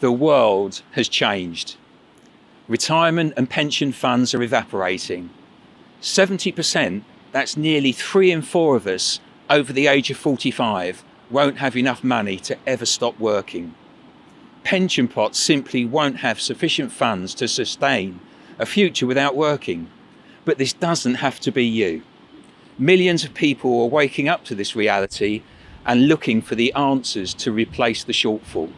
The world has changed. Retirement and pension funds are evaporating. 70%, that's nearly 3 in 4 of us over the age of 45, won't have enough money to ever stop working. Pension pots simply won't have sufficient funds to sustain a future without working. But this doesn't have to be you. Millions of people are waking up to this reality and looking for the answers to replace the shortfall.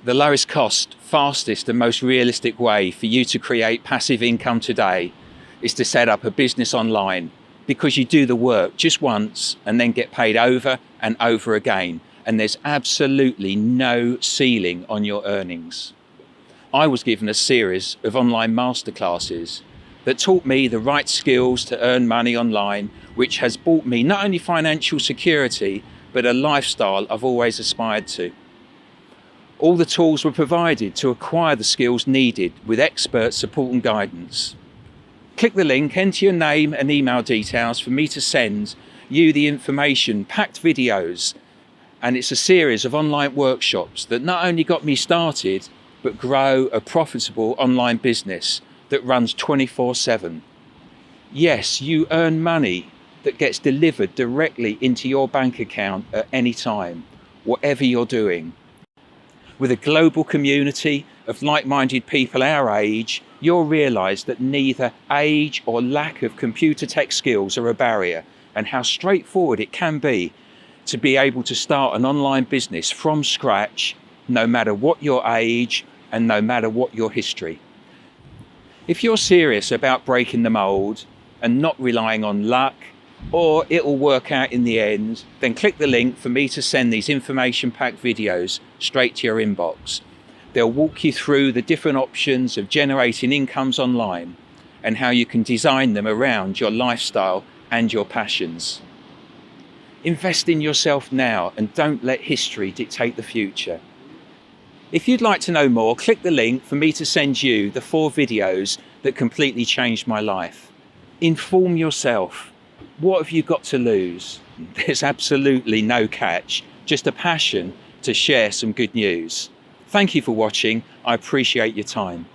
The lowest cost, fastest and most realistic way for you to create passive income today is to set up a business online, because you do the work just once and then get paid over and over again, and there's absolutely no ceiling on your earnings. I was given a series of online masterclasses that taught me the right skills to earn money online, which has brought me not only financial security, but a lifestyle I've always aspired to. All the tools were provided to acquire the skills needed with expert support and guidance. Click the link, enter your name and email details for me to send you the information, packed videos, and it's a series of online workshops that not only got me started, but grow a profitable online business that runs 24/7. Yes, you earn money that gets delivered directly into your bank account at any time, whatever you're doing. With a global community of like-minded people our age, you'll realise that neither age or lack of computer tech skills are a barrier, and how straightforward it can be to be able to start an online business from scratch, no matter what your age and no matter what your history. If you're serious about breaking the mould and not relying on luck, or it'll work out in the end, then click the link for me to send these information-packed videos straight to your inbox. They'll walk you through the different options of generating incomes online and how you can design them around your lifestyle and your passions. Invest in yourself now and don't let history dictate the future. If you'd like to know more, click the link for me to send you the 4 videos that completely changed my life. Inform yourself. What have you got to lose? There's absolutely no catch, just a passion to share some good news. Thank you for watching. I appreciate your time.